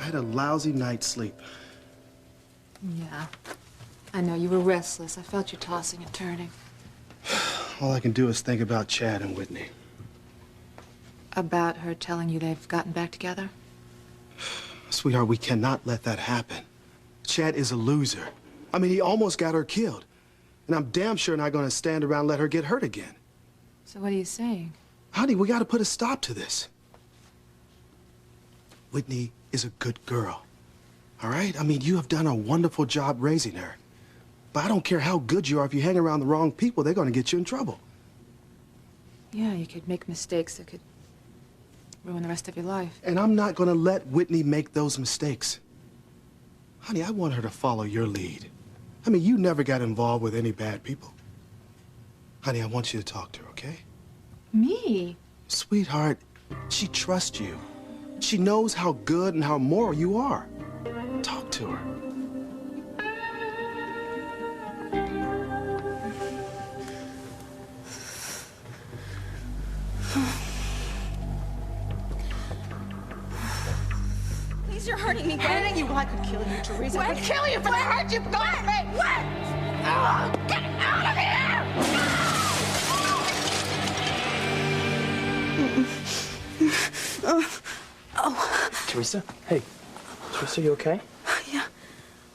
had a lousy night's sleep. Yeah. I know, you were restless. I felt you tossing and turning. All I can do is think about Chad and Whitney. About her telling you they've gotten back together? Sweetheart, we cannot let that happen. Chad is a loser. I mean, he almost got her killed. And I'm damn sure not going to stand around and let her get hurt again. So what are you saying? Honey, we got to put a stop to this. Whitney is a good girl. All right? I mean, you have done a wonderful job raising her. But I don't care how good you are. If you hang around the wrong people, they're going to get you in trouble. Yeah, you could make mistakes that could ruin the rest of your life. And I'm not going to let Whitney make those mistakes. Honey, I want her to follow your lead. I mean, you never got involved with any bad people. Honey, I want you to talk to her, okay? Me? Sweetheart, she trusts you. She knows how good and how moral you are. Talk to her. Please, you're hurting me, Gwen. Hurting you? Well, I could kill you, Teresa. I could kill you for the hurt you've done to me. What? Oh, get out of here! Teresa? Hey. Teresa, you okay? Yeah.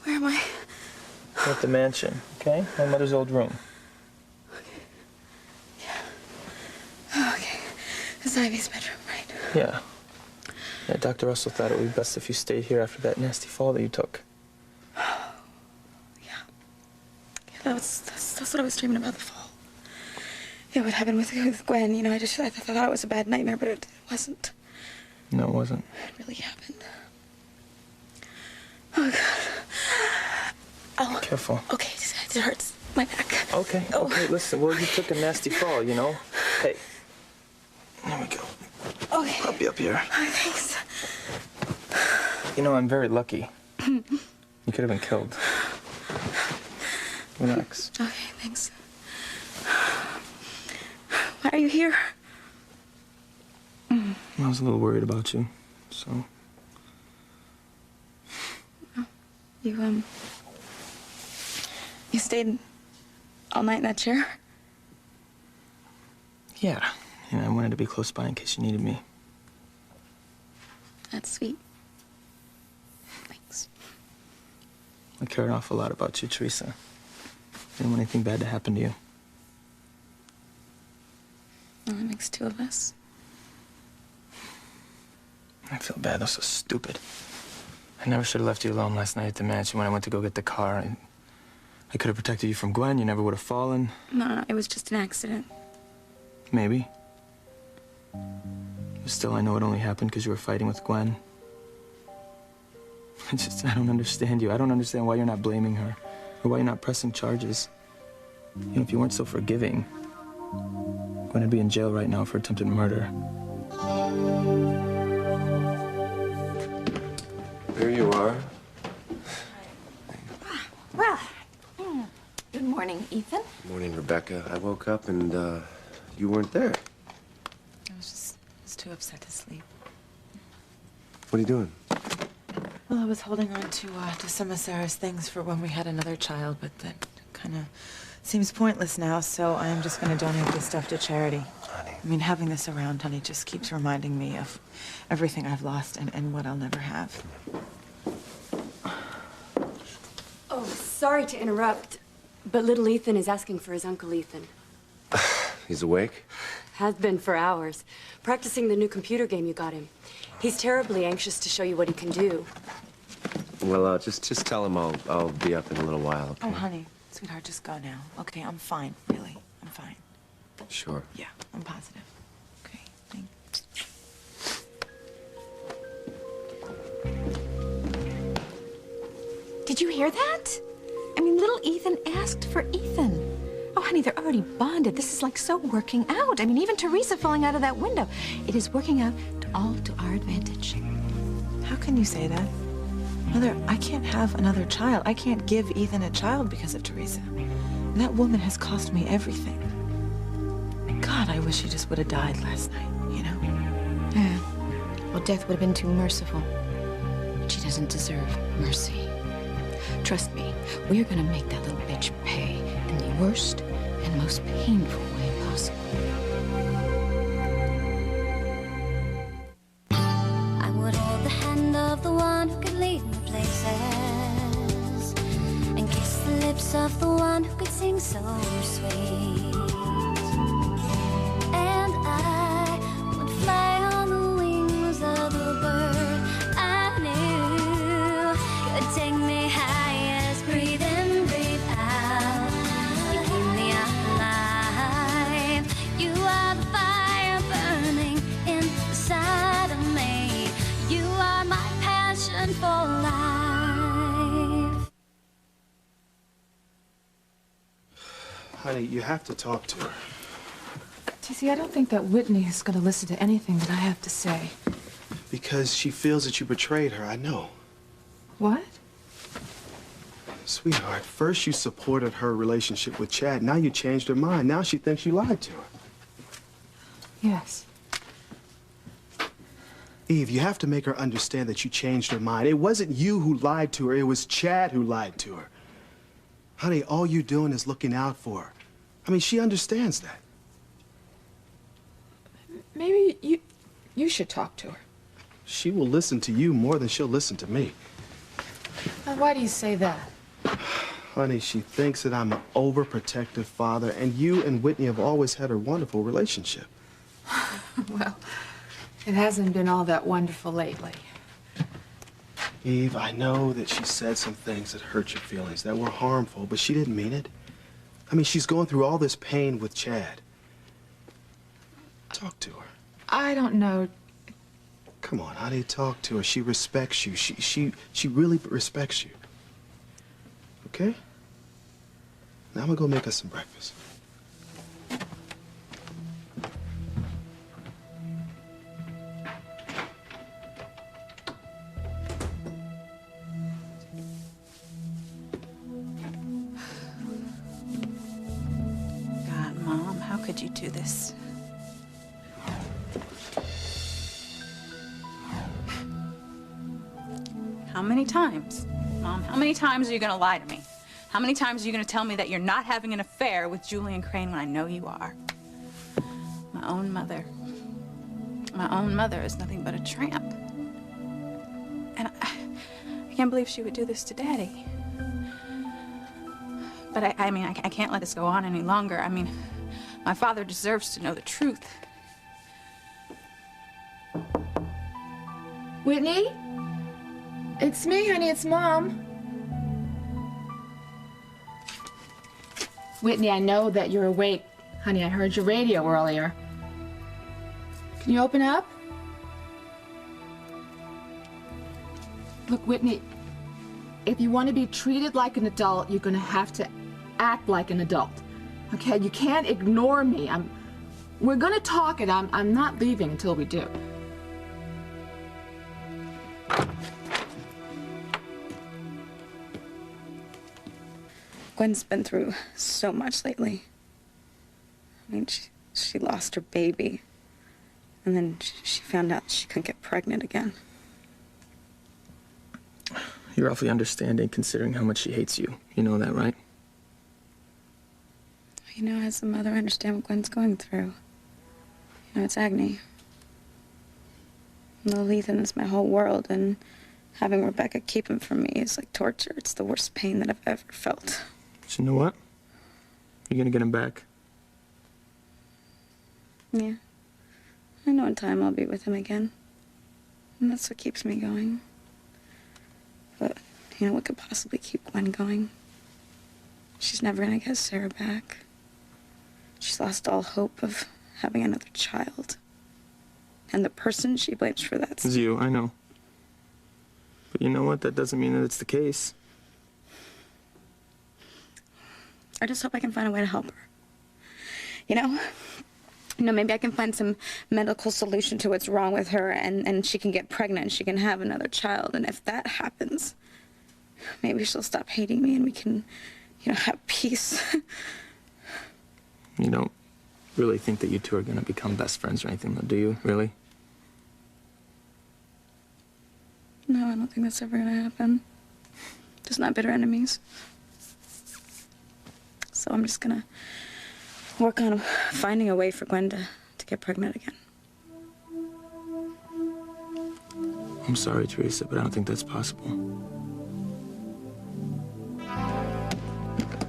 Where am I? We're at the mansion, okay? My mother's old room. Oh, okay. This is Ivy's bedroom, right? Yeah. Yeah, Dr. Russell thought it would be best if you stayed here after that nasty fall that you took. Yeah, that's what I was dreaming about, the fall. Yeah, what happened with Gwen, you know, I thought it was a bad nightmare, but it wasn't. No, it wasn't. It really happened. Oh, God. Oh. Careful. Okay, it hurts. My back. Okay, Oh. okay, listen. Well, you took a nasty fall, you know? Hey. There we go. Okay. I'll be up here. Oh, thanks. You know, I'm very lucky. You could have been killed. Relax. Okay, thanks. Why are you here? I was a little worried about you, so... You stayed all night in that chair? Yeah. I wanted to be close by in case you needed me. That's sweet. Thanks. I care an awful lot about you, Teresa. I didn't want anything bad to happen to you. Well, that makes two of us. I feel bad. That was so stupid. I never should have left you alone last night at the mansion when I went to go get the car. I could have protected you from Gwen. You never would have fallen. No, it was just an accident. Maybe. But still, I know it only happened because you were fighting with Gwen. I don't understand you. I don't understand why you're not blaming her or why you're not pressing charges. You know, if you weren't so forgiving, Gwen would be in jail right now for attempted murder. There you are. Well, good morning, Ethan. Morning, Rebecca. I woke up and, you weren't there. I was too upset to sleep. What are you doing? Well, I was holding on to some of Sarah's things for when we had another child, but that kind of seems pointless now, so I'm just going to donate this stuff to charity. Honey. I mean, having this around, honey, just keeps reminding me of everything I've lost and what I'll never have. Oh, sorry to interrupt, but little Ethan is asking for his Uncle Ethan. He's awake? Has been for hours, practicing the new computer game you got him. He's terribly anxious to show you what he can do. Well, just tell him I'll be up in a little while, okay? Oh, honey, sweetheart, just go now. Okay, I'm fine, really. I'm fine. Sure. Yeah, I'm positive. Okay, thanks. Did you hear that? I mean, little Ethan asked for Ethan. Oh, honey, they're already bonded. This is like so working out. I mean, even Teresa falling out of that window. It is working out all to our advantage. How can you say that? Mother, I can't have another child. I can't give Ethan a child because of Teresa. That woman has cost me everything. God, I wish she just would have died last night, you know? Yeah. Well, death would have been too merciful. She doesn't deserve mercy. Trust me, we're gonna make that little bitch pay in the worst and most painful way possible. I would hold the hand of the one who could lead me places, and kiss the lips of the one who could sing so sweet. And I would fly on the wings of the bird I knew could take me highest. Breathe in, breathe out. You keep me alive. You are the fire burning inside of me. You are my passion for life. Honey, you have to talk to her. TC, I don't think that Whitney is going to listen to anything that I have to say. Because she feels that you betrayed her, I know. What? Sweetheart, first you supported her relationship with Chad. Now you changed her mind. Now she thinks you lied to her. Yes. Eve, you have to make her understand that you changed her mind. It wasn't you who lied to her. It was Chad who lied to her. Honey, all you're doing is looking out for her. I mean, she understands that. Maybe you should talk to her. She will listen to you more than she'll listen to me. Now, why do you say that? Honey, she thinks that I'm an overprotective father, and you and Whitney have always had a wonderful relationship. Well, it hasn't been all that wonderful lately. Eve, I know that she said some things that hurt your feelings, that were harmful, but she didn't mean it. I mean, she's going through all this pain with Chad. Talk to her. I don't know. Come on, honey, talk to her. She respects you. She really respects you. Okay? Now I'm gonna go make us some breakfast. God, Mom, how could you do this? How many times? Mom, how many times are you gonna lie to me? How many times are you gonna tell me that you're not having an affair with Julian Crane when I know you are? My own mother. My own mother is nothing but a tramp. And I can't believe she would do this to Daddy. But I mean, I can't let this go on any longer. I mean, my father deserves to know the truth. Whitney? It's me, honey. It's Mom. Whitney, I know that you're awake. Honey, I heard your radio earlier. Can you open up? Look, Whitney, if you want to be treated like an adult, you're going to have to act like an adult. Okay? You can't ignore me. We're going to talk, and I'm not leaving until we do. Gwen's been through so much lately. I mean, she lost her baby. And then she found out she couldn't get pregnant again. You're awfully understanding considering how much she hates you. You know that, right? You know, as a mother, I understand what Gwen's going through. You know, it's agony. Little Ethan is my whole world, and having Rebecca keep him from me is like torture. It's the worst pain that I've ever felt. But you know what? You're gonna get him back. Yeah. I know in time I'll be with him again. And that's what keeps me going. But, you know, what could possibly keep Gwen going? She's never gonna get Sarah back. She's lost all hope of having another child. And the person she blames for that It's you, I know. But you know what? That doesn't mean that it's the case. I just hope I can find a way to help her. You know, maybe I can find some medical solution to what's wrong with her, and she can get pregnant and she can have another child. And if that happens, maybe she'll stop hating me and we can, you know, have peace. You don't really think that you two are gonna become best friends or anything, though, do you? Really? No, I don't think that's ever gonna happen. Just not bitter enemies. So I'm just gonna work on finding a way for Gwen to get pregnant again. I'm sorry, Teresa, but I don't think that's possible.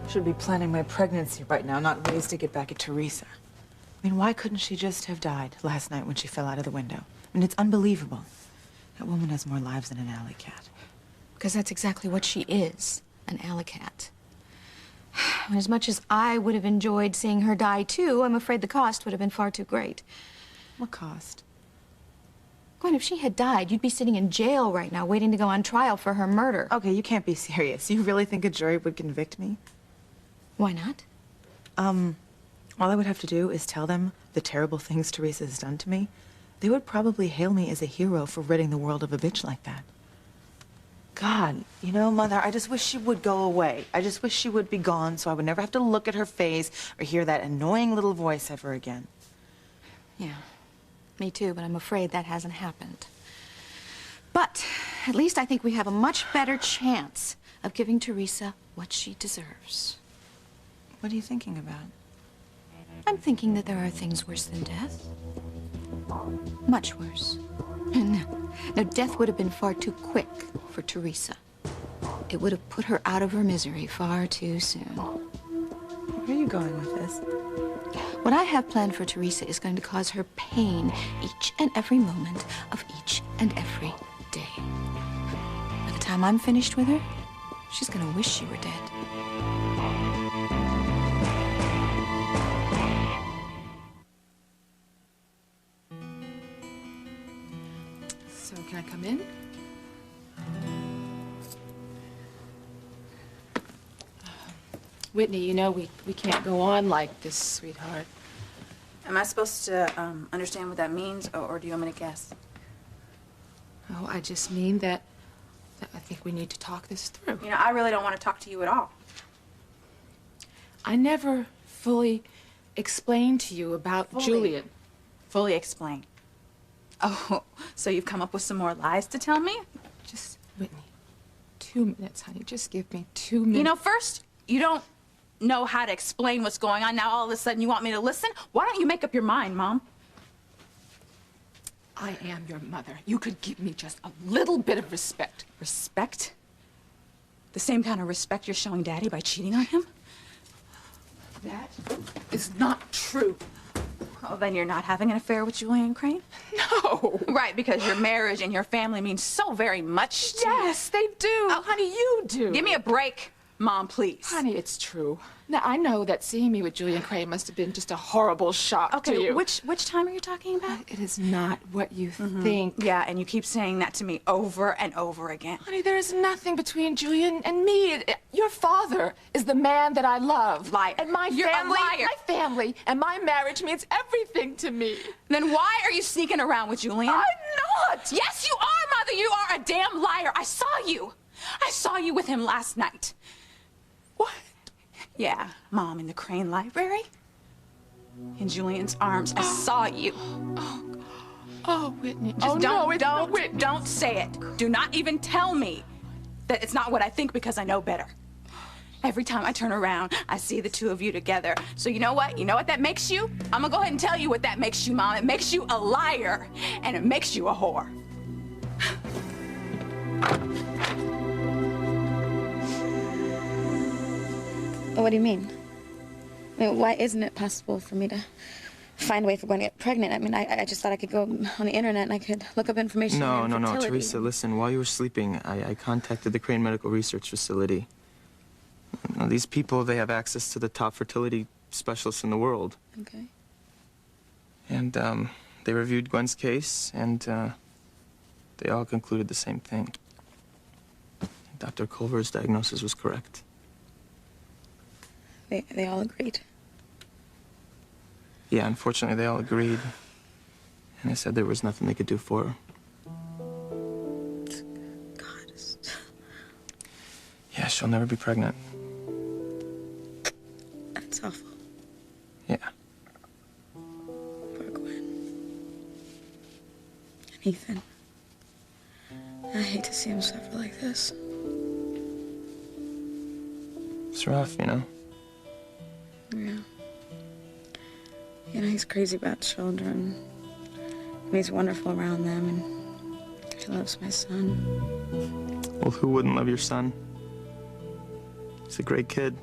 Should be planning my pregnancy right now, not ways to get back at Teresa. I mean, why couldn't she just have died last night when she fell out of the window? I mean, it's unbelievable. That woman has more lives than an alley cat. Because that's exactly what she is, an alley cat. And as much as I would have enjoyed seeing her die too, I'm afraid the cost would have been far too great. What cost? Gwen, if she had died, you'd be sitting in jail right now waiting to go on trial for her murder. Okay, you can't be serious. You really think a jury would convict me? Why not? All I would have to do is tell them the terrible things Teresa has done to me. They would probably hail me as a hero for ridding the world of a bitch like that. God, you know, Mother, I just wish she would go away. I just wish she would be gone so I would never have to look at her face or hear that annoying little voice ever again. Yeah, me too, but I'm afraid that hasn't happened. But at least I think we have a much better chance of giving Teresa what she deserves. What are you thinking about? I'm thinking that there are things worse than death. Much worse. No, death would have been far too quick for Teresa. It would have put her out of her misery far too soon. Where are you going with this? What I have planned for Teresa is going to cause her pain each and every moment of each and every day. By the time I'm finished with her, she's going to wish she were dead. So, can I come in? Whitney, you know, we can't go on like this, sweetheart. Am I supposed to understand what that means, or do you want me to guess? Oh, I just mean that I think we need to talk this through. You know, I really don't want to talk to you at all. I never fully explained to you about Julian. Fully explain. Oh, so you've come up with some more lies to tell me? Just, Whitney, 2 minutes, honey. Just give me 2 minutes. You know, first, you don't know how to explain what's going on. Now, all of a sudden, you want me to listen? Why don't you make up your mind, Mom? I am your mother. You could give me just a little bit of respect. Respect? The same kind of respect you're showing Daddy by cheating on him? That is not true. Oh, then you're not having an affair with Julian Crane? No. Right, because your marriage and your family mean so very much to you. Yes, they do. Oh, honey, you do. Give me a break, Mom, please. Honey, it's true. Now, I know that seeing me with Julian Crane must have been just a horrible shock to you. Which time are you talking about? It is not what you think. Yeah, and you keep saying that to me over and over again. Honey, there is nothing between Julian and me. Your father is the man that I love. Liar. And my You're a family, liar. my family, and my marriage means everything to me. Then why are you sneaking around with Julian? I'm not. Yes, you are, Mother. You are a damn liar. I saw you. I saw you with him last night. What? Yeah, Mom, in the Crane Library. In Julian's arms. I saw you. Oh, Whitney. Just no, Whitney. Don't say it. Do not even tell me that it's not what I think, because I know better. Every time I turn around, I see the two of you together. So you know what? You know what that makes you? I'm gonna go ahead and tell you what that makes you, Mom. It makes you a liar, and it makes you a whore. What do you mean? I mean, why isn't it possible for me to find a way for Gwen to get pregnant? I mean, I just thought I could go on the internet and I could look up information on No, infertility. Teresa, listen. While you were sleeping, I contacted the Crane Medical Research Facility. Now, these people, they have access to the top fertility specialists in the world. Okay. And they reviewed Gwen's case, and they all concluded the same thing. Dr. Culver's diagnosis was correct. They all agreed. Yeah, unfortunately, they all agreed. And they said there was nothing they could do for her. God. Yeah, she'll never be pregnant. That's awful. Yeah. Poor Gwen. And Ethan. I hate to see see him suffer like this. It's rough, you know? Yeah. You know, he's crazy about children. And he's wonderful around them, and he loves my son. Well, who wouldn't love your son? He's a great kid.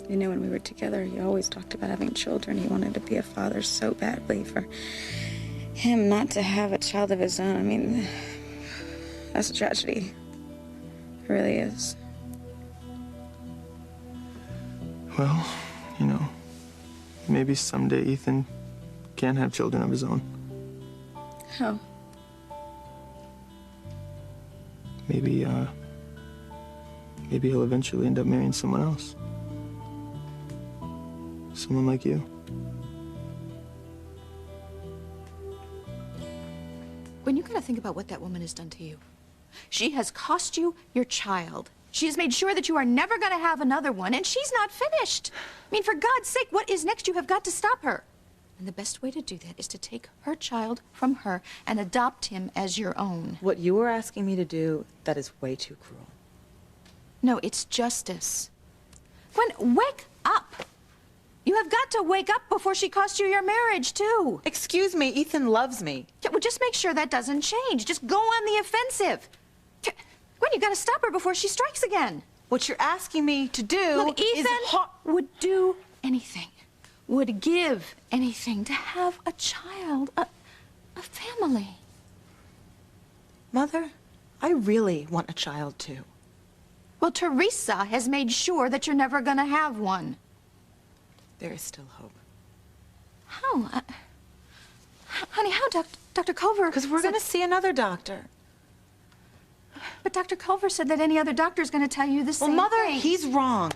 You know, when we were together, he always talked about having children. He wanted to be a father so badly. For him not to have a child of his own, I mean, that's a tragedy. It really is. Well, you know, maybe someday Ethan can have children of his own. How? Maybe he'll eventually end up marrying someone else. Someone like you. When you gotta think about what that woman has done to you. She has cost you your child. She has made sure that you are never gonna have another one, and she's not finished. I mean, for God's sake, what is next? You have got to stop her. And the best way to do that is to take her child from her and adopt him as your own. What you were asking me to do, that is way too cruel. No, it's justice. Gwen, wake up! You have got to wake up before she costs you your marriage, too. Excuse me, Ethan loves me. Yeah, well, just make sure that doesn't change. Just go on the offensive. Gwen, you gotta stop her before she strikes again. What you're asking me to do Look, is Ethan would do anything, would give anything to have a child, a family. Mother, I really want a child, too. Well, Teresa has made sure that you're never gonna have one. There is still hope. How? Honey, how, Dr. Culver? Because we're going to see another doctor. But Dr. Culver said that any other doctor is going to tell you the same Well, Mother, thing. he's wrong.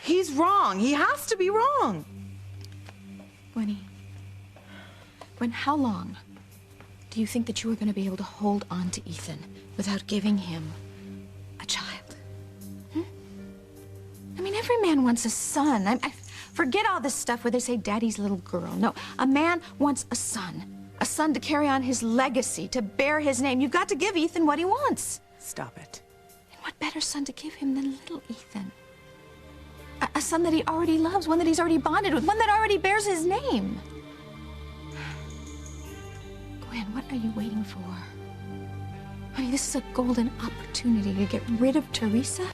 He's wrong. He has to be wrong. Gwen, how long do you think that you are going to be able to hold on to Ethan without giving him a child? I mean, every man wants a son. I forget all this stuff where they say daddy's little girl. No, a man wants a son to carry on his legacy, to bear his name. You've got to give Ethan what he wants. Stop it. And what better son to give him than little Ethan? A son that he already loves, one that he's already bonded with, one that already bears his name. Gwen, what are you waiting for? Honey, this is a golden opportunity to get rid of Teresa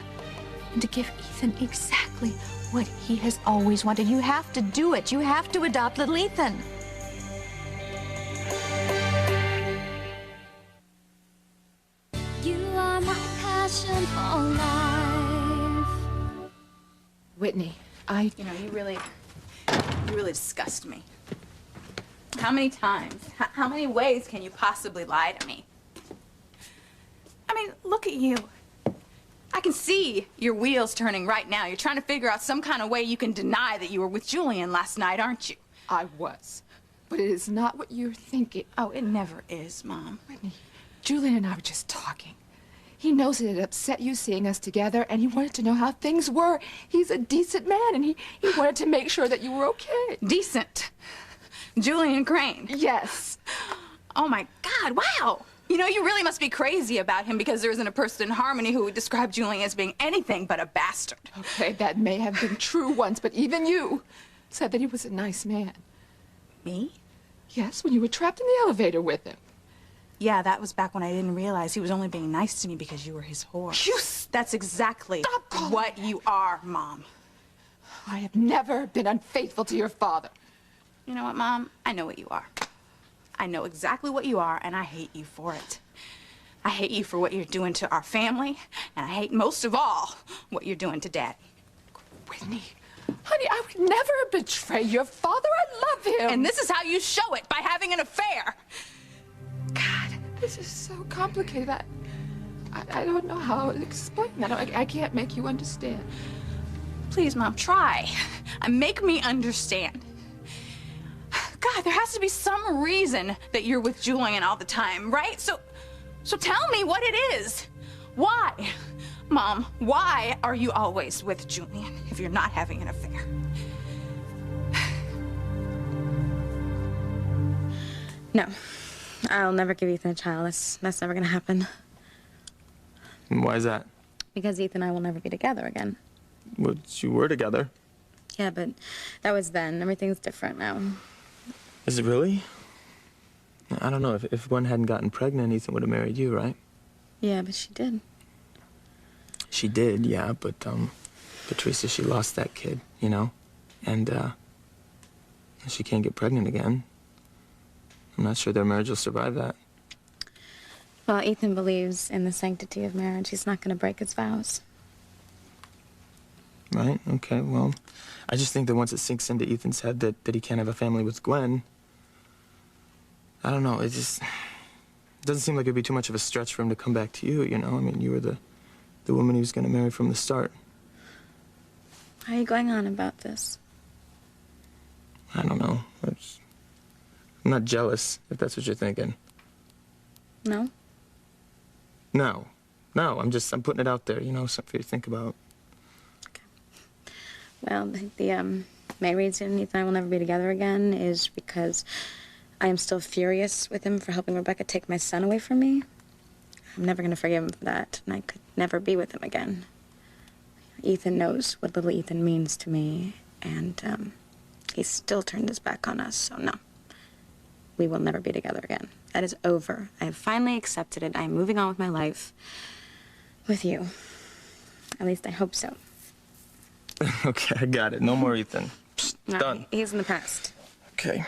and to give Ethan exactly what he has always wanted. You have to do it. You have to adopt little Ethan. You are my passion for life. Whitney, You know, you really disgust me. How many times, how many ways can you possibly lie to me? I mean, look at you. I can see your wheels turning right now. You're trying to figure out some kind of way you can deny that you were with Julian last night, aren't you? I was. But it is not what you're thinking. Oh, it never is, Mom. Whitney, Julian and I were just talking. He knows it upset you seeing us together, and he wanted to know how things were. He's a decent man, and he wanted to make sure that you were okay. Decent? Julian Crane? Yes. Oh, my God, wow. You know, you really must be crazy about him because there isn't a person in Harmony who would describe Julian as being anything but a bastard. Okay, that may have been true once, but even you said that he was a nice man. Me? Yes, when you were trapped in the elevator with him. Yeah, that was back when I didn't realize he was only being nice to me because you were his whore. That's exactly what you are, Mom. I have never been unfaithful to your father. You know what, Mom? I know what you are. I know exactly what you are, and I hate you for it. I hate you for what you're doing to our family, and I hate most of all what you're doing to Daddy. Whitney, honey, I would never betray your father. I love him. And this is how you show it, by having an affair. God, this is so complicated. I don't know how to explain that. I can't make you understand. Please, Mom, try. Make me understand. God, there has to be some reason that you're with Julian all the time, right? So tell me what it is. Why? Mom, why are you always with Julian if you're not having an affair? No. I'll never give Ethan a child. That's never gonna happen. And why is that? Because Ethan and I will never be together again. Well, you were together. Yeah, but that was then. Everything's different now. Is it really? I don't know. If Gwen hadn't gotten pregnant, Ethan would have married you, right? Yeah, but she did. She did, yeah, but Teresa, she lost that kid, you know? And, she can't get pregnant again. I'm not sure their marriage will survive that. Well, Ethan believes in the sanctity of marriage. He's not gonna break his vows. Right, okay, well, I just think that once it sinks into Ethan's head that he can't have a family with Gwen, I don't know, it just doesn't seem like it'd be too much of a stretch for him to come back to you, you know? I mean, you were the woman he was gonna marry from the start. Why are you going on about this? I don't know. I'm not jealous, if that's what you're thinking. No? No. No, I'm putting it out there, you know, something for you to think about. Well, the main reason Ethan and I will never be together again is because I am still furious with him for helping Rebecca take my son away from me. I'm never going to forgive him for that, and I could never be with him again. Ethan knows what little Ethan means to me, and he's still turned his back on us, so no. We will never be together again. That is over. I have finally accepted it. I am moving on with my life with you. At least I hope so. Okay, I got it. No more Ethan. Psst, No, done. He's in the past. Okay.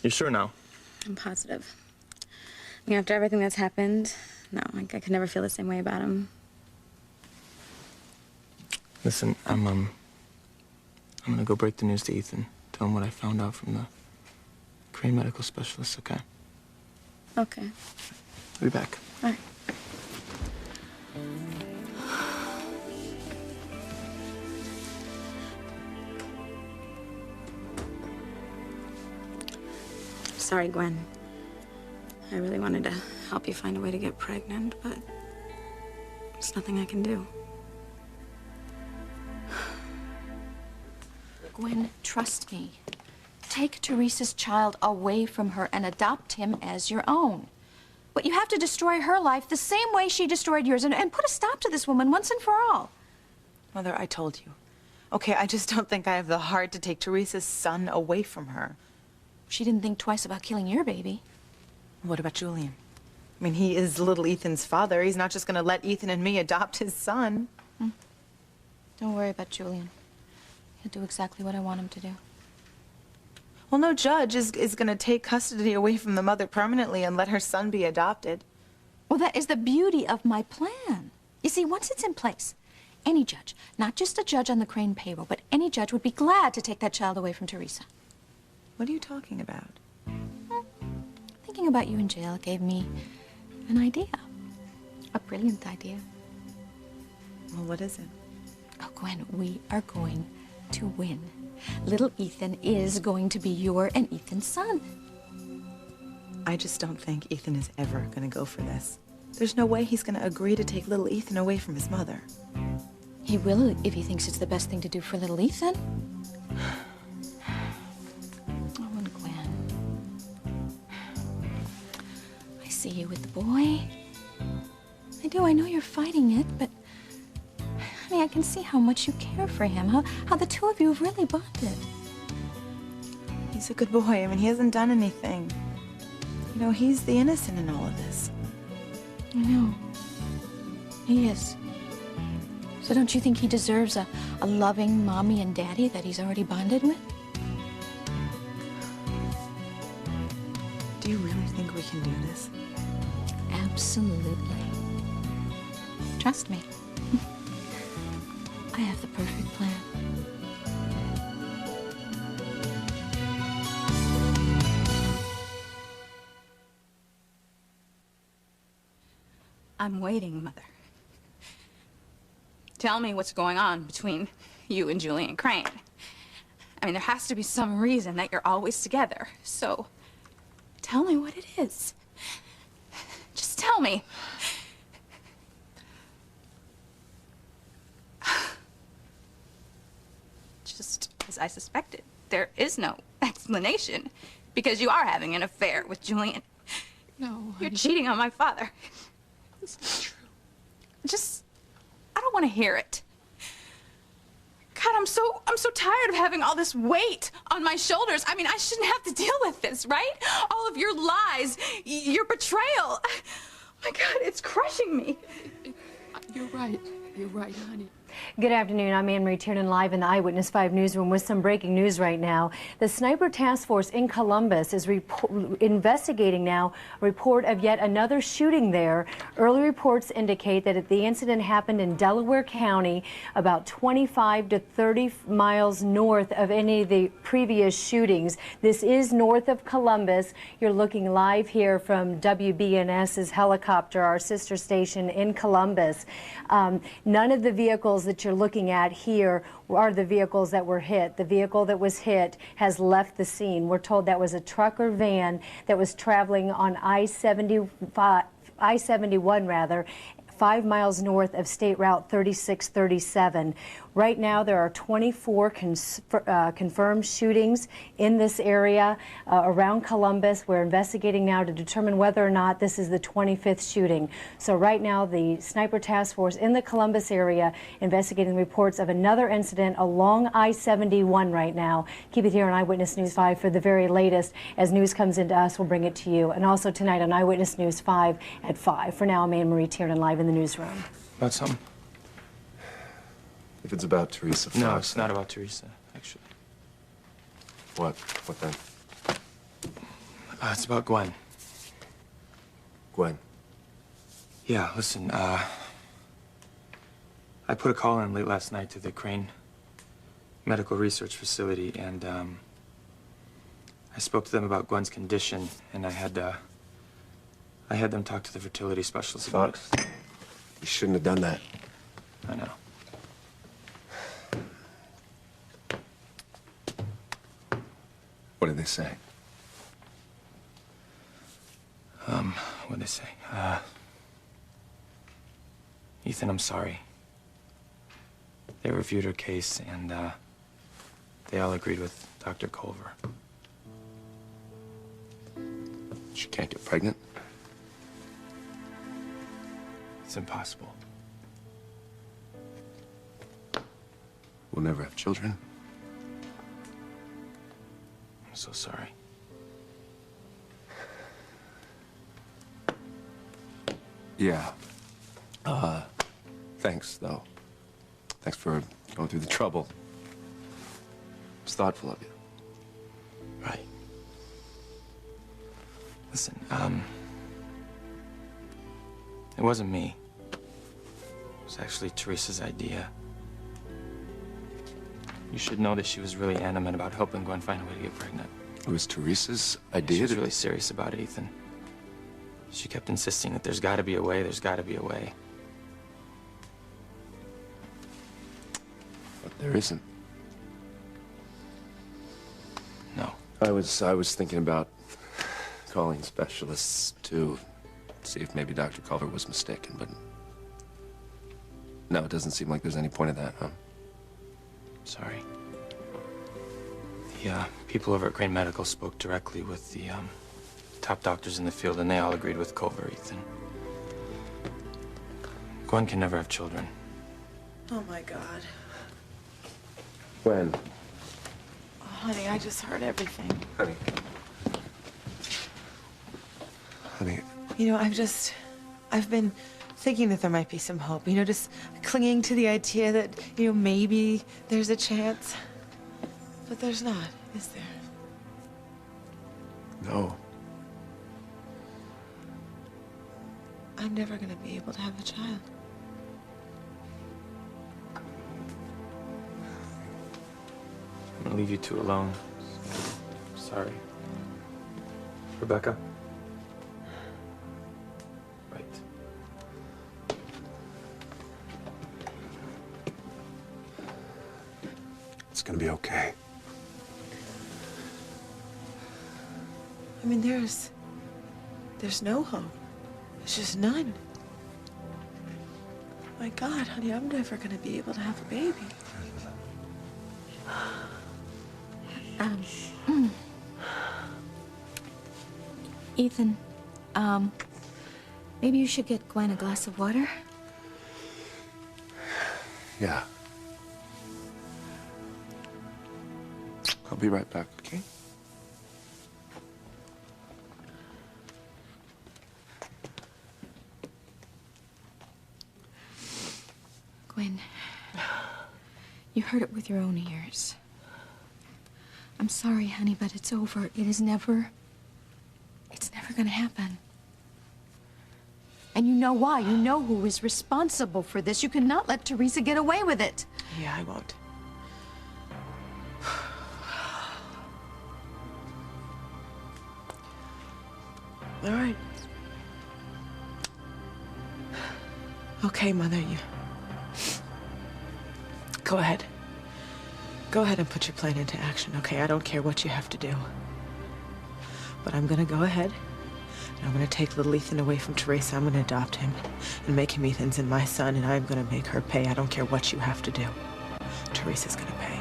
You sure now? I'm positive. I mean, after everything that's happened, no, I could never feel the same way about him. Listen, I'm gonna go break the news to Ethan. Tell him what I found out from the Crane medical specialist, okay? Okay. I'll be back. All right. Sorry, Gwen. I really wanted to help you find a way to get pregnant, but there's nothing I can do. Gwen, trust me. Take Teresa's child away from her and adopt him as your own. But you have to destroy her life the same way she destroyed yours and put a stop to this woman once and for all. Mother, I told you. Okay, I just don't think I have the heart to take Teresa's son away from her. She didn't think twice about killing your baby. What about Julian? I mean, he is little Ethan's father. He's not just gonna let Ethan and me adopt his son. Don't worry about Julian. He'll do exactly what I want him to do. Well, no judge is gonna take custody away from the mother permanently and let her son be adopted. Well, that is the beauty of my plan. You see, once it's in place, any judge, not just a judge on the Crane payroll, but any judge would be glad to take that child away from Teresa. What are you talking about? Thinking about you in jail gave me an idea. A brilliant idea. Well, what is it? Oh, Gwen, we are going to win. Little Ethan is going to be your and Ethan's son. I just don't think Ethan is ever gonna go for this. There's no way he's gonna agree to take little Ethan away from his mother. He will if he thinks it's the best thing to do for little Ethan. Oh, and Gwen. I see you with the boy. I do. I know you're fighting it, but honey, I can see how much you care for him, how the two of you have really bonded. He's a good boy. I mean, he hasn't done anything. You know, he's the innocent in all of this. I know. He is. So don't you think he deserves a loving mommy and daddy that he's already bonded with? Do you really think we can do this? Absolutely. Trust me. I have the perfect plan. I'm waiting, Mother. Tell me what's going on between you and Julian Crane. I mean, there has to be some reason that you're always together. So, tell me what it is. Just tell me. Just as I suspected, there is no explanation. Because you are having an affair with Julian. No, You're cheating on my father. It's not true. I don't want to hear it. God, I'm so tired of having all this weight on my shoulders. I mean, I shouldn't have to deal with this, right? All of your lies, your betrayal. Oh my God, it's crushing me. You're right. You're right, honey. Good afternoon. I'm Anne-Marie Tiernan, live in the Eyewitness 5 newsroom with some breaking news right now. The Sniper Task Force in Columbus is investigating now a report of yet another shooting there. Early reports indicate that the incident happened in Delaware County, about 25 to 30 miles north of any of the previous shootings. This is north of Columbus. You're looking live here from WBNS's helicopter, our sister station in Columbus. None of the vehicles that you're looking at here are the vehicles that were hit. The vehicle that was hit has left the scene. We're told that was a truck or van that was traveling on I-71 rather, 5 miles north of State Route 3637. Right now, there are 24 confirmed shootings in this area around Columbus. We're investigating now to determine whether or not this is the 25th shooting. So right now, the Sniper Task Force in the Columbus area investigating reports of another incident along I-71 right now. Keep it here on Eyewitness News 5 for the very latest. As news comes into us, we'll bring it to you. And also tonight on Eyewitness News 5 at 5. For now, I'm Anne-Marie Tiernan, live in the newsroom. About something? If it's about Teresa Fox... No, it's not about Teresa, actually. What? What then? It's about Gwen. Gwen? Yeah, listen, I put a call in late last night to the Crane Medical Research Facility, and, I spoke to them about Gwen's condition, and I had them talk to the fertility specialist about Fox, you shouldn't have done that. I know. What did they say? What'd they say? Ethan, I'm sorry. They reviewed her case, and, they all agreed with Dr. Culver. She can't get pregnant? It's impossible. We'll never have children. I'm so sorry. Yeah. Thanks, though. Thanks for going through the trouble. It's thoughtful of you. Right. Listen, it wasn't me. It was actually Teresa's idea. You should know that she was really animate about helping Gwen find a way to get pregnant. It was Teresa's idea? She was really serious about it, Ethan. She kept insisting that there's got to be a way, there's got to be a way. But there isn't. No. I was thinking about calling specialists to see if maybe Dr. Culver was mistaken, but no, it doesn't seem like there's any point of that, huh? Sorry. The people over at Crane Medical spoke directly with the top doctors in the field, and they all agreed with Culver, Ethan. Gwen can never have children. Oh, my God. Gwen. Oh, honey, I just heard everything. Honey. Honey. You know, I've been thinking that there might be some hope, you know, just clinging to the idea that, you know, maybe there's a chance. But there's not, is there? No. I'm never gonna be able to have a child. I'm gonna leave you two alone. Sorry. Rebecca? Right. It's gonna be okay. I mean, there's no hope. There's just none. My God, honey, I'm never gonna be able to have a baby. Ethan, maybe you should get Gwen a glass of water. Yeah. I'll be right back, okay? Gwen, you heard it with your own ears. I'm sorry, honey, but it's over. It's never gonna happen. And you know why. You know who is responsible for this. You cannot let Teresa get away with it. Yeah, I won't. All right. Okay, Mother, you... Go ahead. Go ahead and put your plan into action, okay? I don't care what you have to do. But I'm gonna go ahead, and I'm gonna take little Ethan away from Teresa. I'm gonna adopt him and make him Ethan's and my son, and I'm gonna make her pay. I don't care what you have to do. Teresa's gonna pay.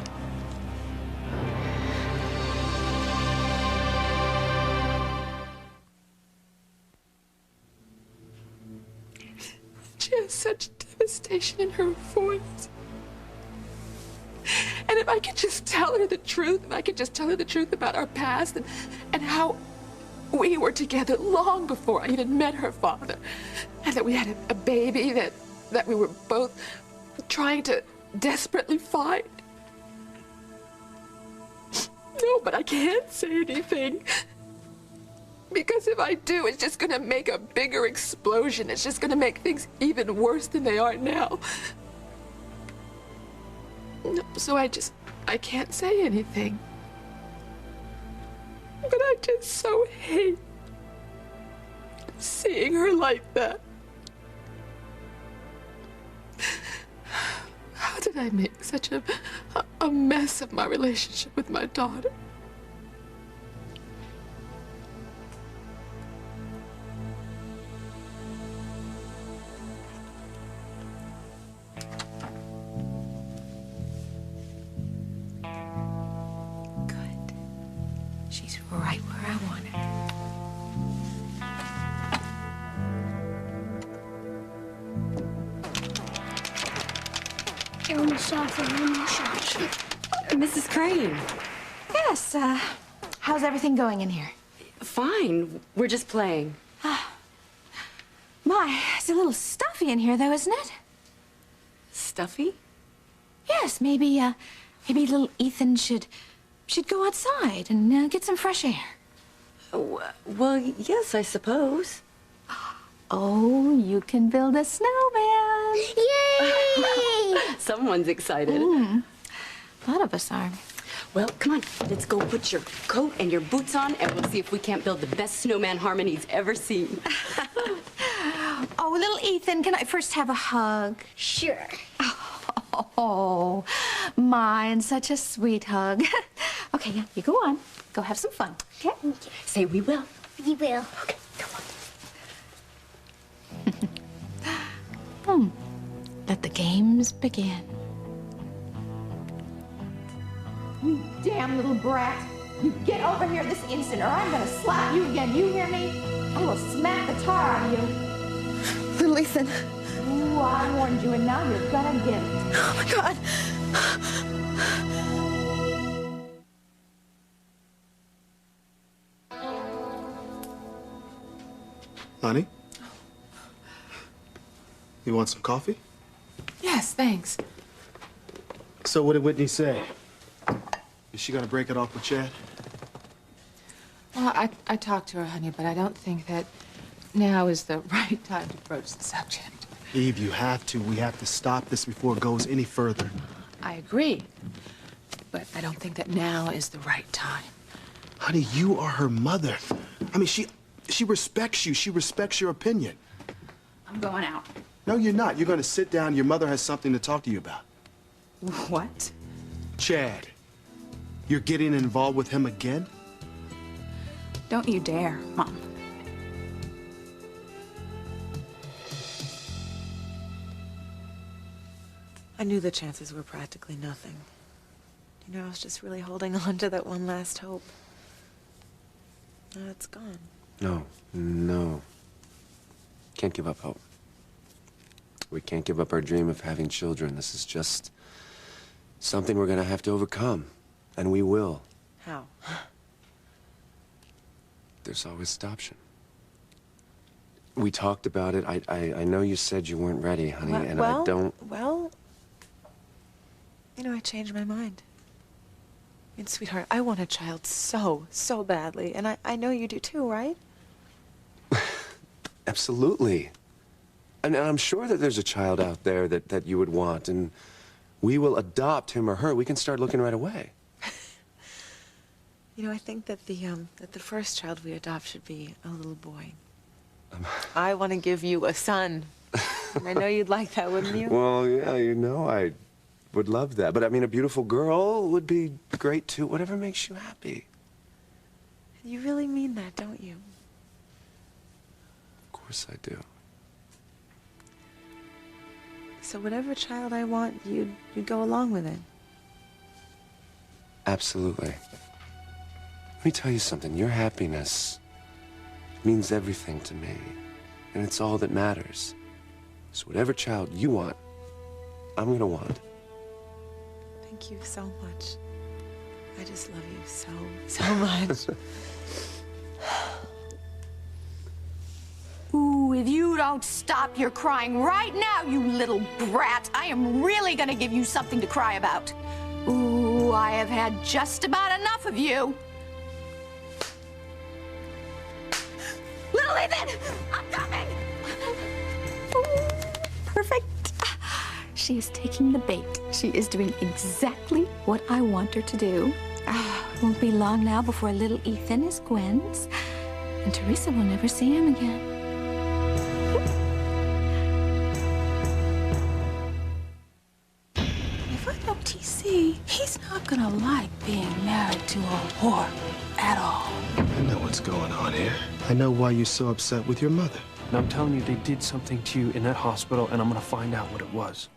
She has such devastation in her voice. And if I could just tell her the truth, if I could just tell her the truth about our past and how we were together long before I even met her father, and that we had a baby that we were both trying to desperately find. No, but I can't say anything. Because if I do, it's just gonna make a bigger explosion. It's just gonna make things even worse than they are now. No, so I can't say anything. But I just so hate seeing her like that. How did I make such a mess of my relationship with my daughter? She's right where I want her. Mrs. Crane. Yes, how's everything going in here? Fine. We're just playing. My, it's a little stuffy in here, though, isn't it? Stuffy? Yes, maybe little Ethan should go outside and get some fresh air. Well, yes, I suppose. Oh, you can build a snowman. Yay! Someone's excited. A lot of us are. Well, come on. Let's go put your coat and your boots on, and we'll see if we can't build the best snowman Harmony's ever seen. Oh, little Ethan, can I first have a hug? Sure. Oh, mine, such a sweet hug. Okay, yeah, you go on. Go have some fun, okay? Say we will. We will. Okay, come on. Let the games begin. You damn little brat. You get over here this instant or I'm gonna slap you again. You hear me? I will smack the tar out of you. Little Ethan. Ooh, I warned you and now you're gonna get it. Oh my God. Honey? You want some coffee? Yes, thanks. So what did Whitney say? Is she gonna break it off with Chad? Well, I talked to her, honey, but I don't think that now is the right time to broach the subject. Eve, you have to. We have to stop this before it goes any further. I agree. But I don't think that now is the right time. Honey, you are her mother. I mean, she respects you. She respects your opinion. I'm going out. No, you're not. You're gonna sit down. Your mother has something to talk to you about. What? Chad. You're getting involved with him again? Don't you dare, Mom. I knew the chances were practically nothing. You know, I was just really holding on to that one last hope. Now it's gone. No. Can't give up hope. We can't give up our dream of having children. This is just something we're gonna have to overcome. And we will. How? There's always that option. We talked about it. I know you said you weren't ready, honey, and I don't... Well, I changed my mind. I mean, sweetheart, I want a child so badly. And I know you do too, right? Absolutely. And I'm sure that there's a child out there that you would want, and we will adopt him or her. We can start looking right away. I think that the first child we adopt should be a little boy. I want to give you a son. And I know you'd like that, wouldn't you? Well, yeah, I would love that. But I mean, a beautiful girl would be great too. Whatever makes you happy. You really mean that, don't you? Of course I do. So whatever child I want, you'd go along with it. Absolutely. Let me tell you something. Your happiness means everything to me. And it's all that matters. So whatever child you want, I'm gonna want. Thank you so much. I just love you so much. Ooh, if you don't stop your crying right now, you little brat, I am really gonna give you something to cry about. Ooh, I have had just about enough of you. Little Ethan, I'm coming! Ooh, perfect. She is taking the bait. She is doing exactly what I want her to do. Won't be long now before little Ethan is Gwen's, and Teresa will never see him again. If I know TC, he's not gonna like being married to a whore at all. I know what's going on here. I know why you're so upset with your mother. And I'm telling you, they did something to you in that hospital, and I'm gonna find out what it was.